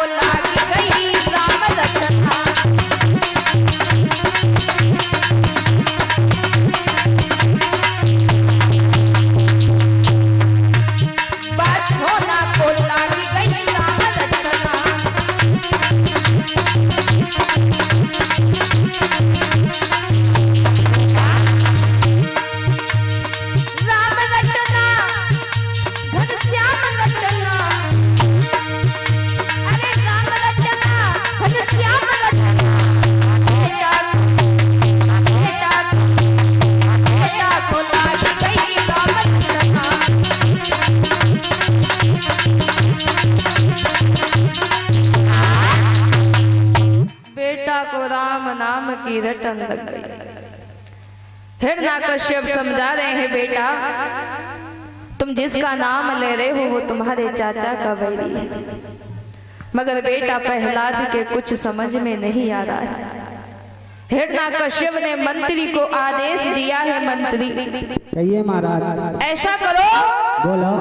लाग गई राम रचना। बाछोना को लाग गई राम रचना। राम रचना घनश्याम रचना। अरे राम रचना घनश्याम रचना। बेटा को लाग गई राम रचना। बेटा को राम नाम की रटन लग गई। हिरण्यकश्यप समझा रहे हैं, बेटा तुम जिसका नाम ले रहे हो वो तुम्हारे चाचा का बैरी है। मगर बेटा प्रहलाद के कुछ समझ में नहीं आ रहा है। हिरण्यकश्यप ने मंत्री को आदेश दिया है, मंत्री कहिए महाराज। ऐसा करो, बोलो।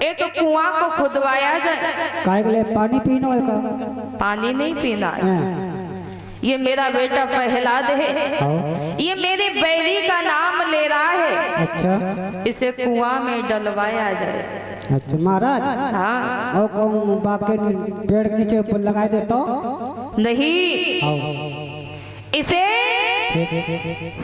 एक कुआं को खुदवाया जाए। काय के लिए पानी पीनो है का? पानी नहीं पीना है। हाँ। ये मेरा बेटा प्रहलाद है, आओ। ये मेरे बैरी का नाम ले रहा है। अच्छा इसे कुआं में डलवाया जाए। अच्छा महाराज। हाँ और कहूँ बाकी पेड़ के नीचे ऊपर लगा देता हूँ। नहीं, आओ। इसे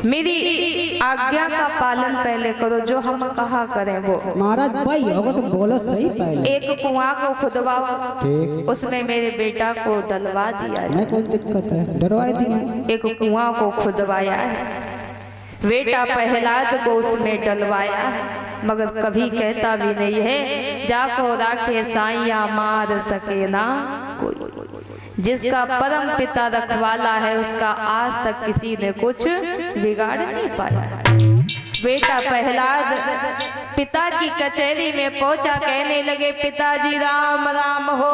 मेरी आज्ञा का पालन पहले करो, जो हम कहा करें वो। महाराज भाई होगा तो बोलो सही पहले। एक कुआं को खुदवाओ, ठीक। उसमें मेरे बेटा को डलवा दिया नहीं जाए। कोई दिक्कत है, डरवाए दिए। एक कुआं को खुदवाया है, बेटा प्रहलाद को उसमें डलवाया है। मगर कभी कहता भी नहीं है जाको राखे साइया मार सके ना कोई। जिसका परम पिता रखवाला है उसका आज तक किसी ने कुछ बिगाड़ नहीं पाया है। बेटा प्रहलाद पिता की कचहरी में पहुंचा, कहने लगे पिताजी राम राम हो।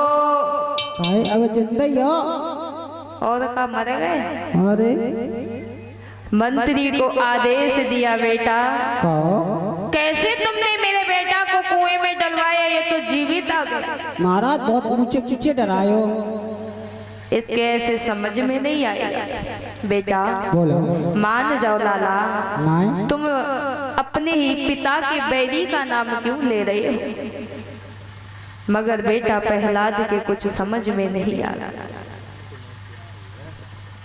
अब जिंदा ही हो और का मर गए। अरे मंत्री को आदेश दिया, बेटा कहो। कैसे तुमने मेरे बेटा को कुएं में डलवाया, ये तो जीवित आ गया। महाराज बहुत ऊंचे ऊंचे डरायो। इसके ऐसे समझ में नहीं आएगा। बेटा बोलो। मान जाओ लाला, नहीं। तुम अपने ही पिता के बैरी का नाम क्यों ले रहे हो। मगर बेटा प्रहलाद के कुछ समझ में नहीं आ रहा।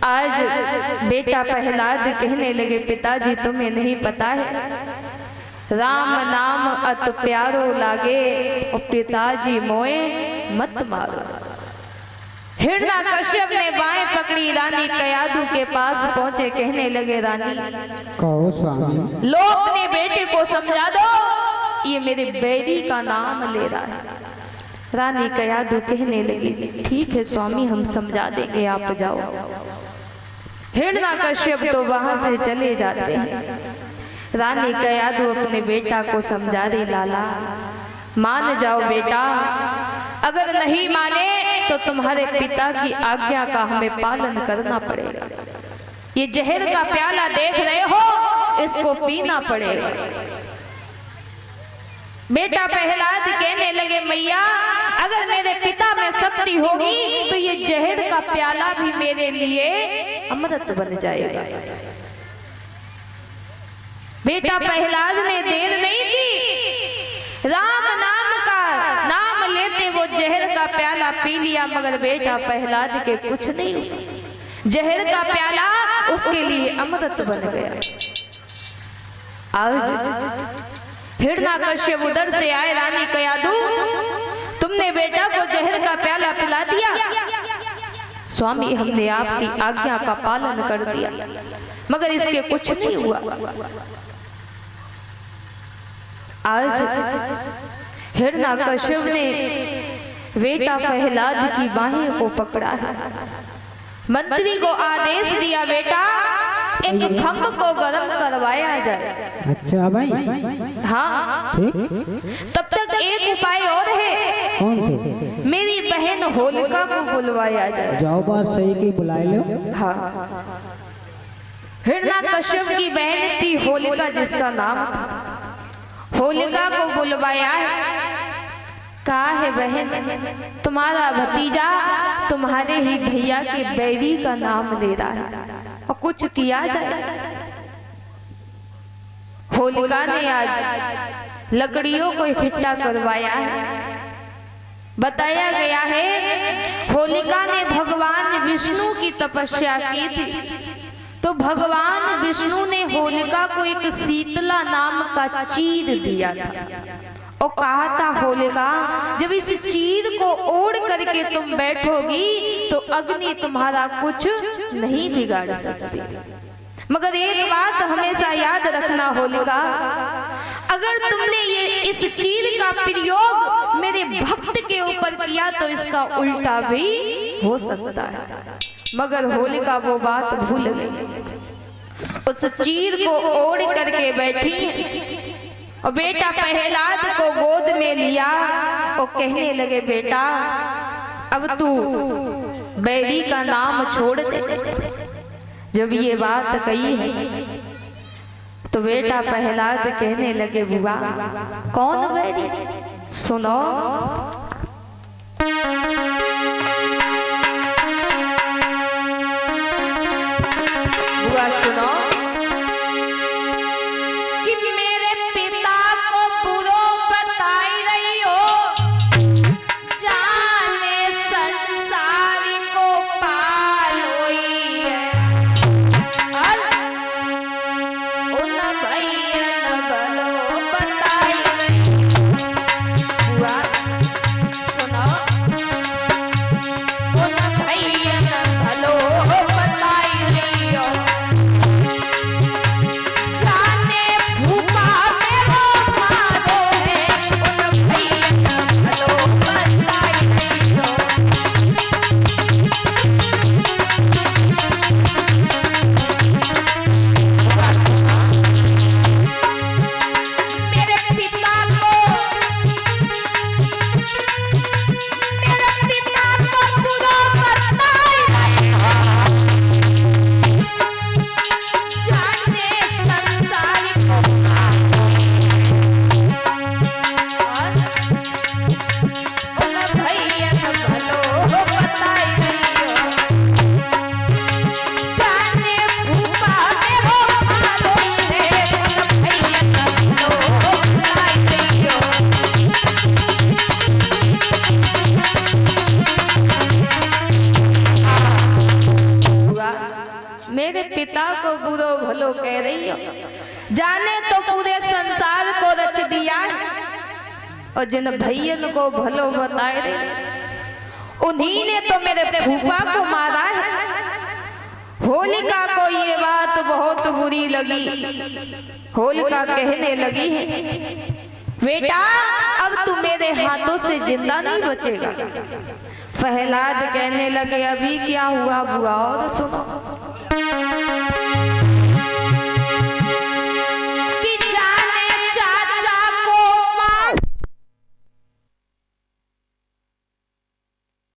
आज बेटा प्रहलाद कहने लगे पिताजी तुम्हें नहीं पता है राम नाम अत प्यारो लागे और पिताजी मोए मत मारो। हिरण्यकश्यप ने बाएं पकड़ी, रानी कयादू के पास पहुंचे, कहने लगे रानी कहो स्वामी। लो अपने बेटे को समझा दो, ये मेरे बैरी का नाम ले रहा है। रानी कयादू कहने लगी ठीक है स्वामी हम समझा देंगे, आप जाओ। हिरण्यकश्यप तो वहां से चले जाते हैं। रानी कयादू अपने बेटा को समझा रही, लाला मान जाओ बेटा, अगर नहीं माने तो तुम्हारे पिता की आज्ञा का हमें पालन करना पड़ेगा। ये जहर का प्याला देख रहे हो, इसको पीना पड़ेगा। बेटा प्रहलाद कहने लगे मैया अगर मेरे पिता में शक्ति होगी तो ये जहर का प्याला भी मेरे लिए अमृत बन जाएगा। बेटा प्रहलाद ने देर नहीं की, राम नाम का नाम लेते वो जहर का प्याला पी लिया। मगर बेटा प्रहलाद के कुछ नहीं हुआ, जहर का प्याला उसके लिए अमृत बन गया। आज हिरण्यकश्यप उधर से आए, रानी कयादू तुमने बेटा को जहर का प्याला पिला दिया। स्वामी हमने आपकी आज्ञा का पालन कर दिया मगर इसके कुछ नहीं हुआ। आज हिरण्यकश्यप ने बेटा प्रहलाद की बाहें को पकड़ा है, मंत्री को आदेश दिया बेटा एक खम्भ को गर्म करवाया जाए। अच्छा भाई। हाँ ठीक। तब तक एक उपाय और है, कौन से? मेरी बहन होलिका को बुलवाया जाए। जाओ बात सही की बुलाए लो। हाँ हिरण्यकश्यप की बहन थी होलिका जिसका नाम था, होलिका को बुलवाया है। कहा है बहन, तुम्हारा भतीजा तुम्हारे ही भैया के बैरी का नाम ले रहा है और कुछ किया जाए। होलिका ने आज लकड़ियों को इकट्ठा करवाया है। बताया गया है होलिका ने भगवान विष्णु की तपस्या की थी, तो भगवान विष्णु ने होलिका को एक शीतला नाम का चीर दिया था और कहा था होलिका जब इस चीर को ओढ़ करके तुम बैठोगी तो अग्नि तुम्हारा कुछ नहीं बिगाड़ सकती। मगर एक बात हमेशा याद रखना होलिका, अगर तुमने ये इस चीर का प्रयोग मेरे भक्त के ऊपर किया तो इसका उल्टा भी हो सकता है। मगर होलिका वो बात भूल गई, उस चीर को ओढ़ करके बैठी और बेटा प्रहलाद को गोद में लिया और कहने लगे बेटा अब तू बैरी का नाम छोड़ दे। जब ये बात कही है तो बेटा प्रहलाद कहने लगे बुआ कौन बैरी, सुनो। बुआ सुनो कि मेरे पिता को बुरो बताई रही हो, जाने संसार को पाल हुई है, उन भैया न भलो बताई रही। बुआ सुनो, उन भैया न भलो बताई रही हो, जाने भूपा मेरो मारो है, उन भैया न भलो बताई रही हो। मेरे पिता को बुरा बताई रही हो, जाने संसार को और उन भैया न भलो बताई रही हो, जाने भूपा मेरो मारो है, उन भैया न भलो बताई रही हो। बुआ मेरे पिता को बुरो भलो कह रही हो, जाने तो पूरे संसार को रच दिया है और जिन भैयन को भलो बताए रही उन्हीं ने तो मेरे फूफा को मारा है। होलिका को ये बात बहुत बुरी लगी। होलिका कहने लगी है बेटा अब तू मेरे हाथों से जिंदा नहीं बचेगा। प्रहलाद कहने लगे अभी क्या हुआ बुआ और सुनो।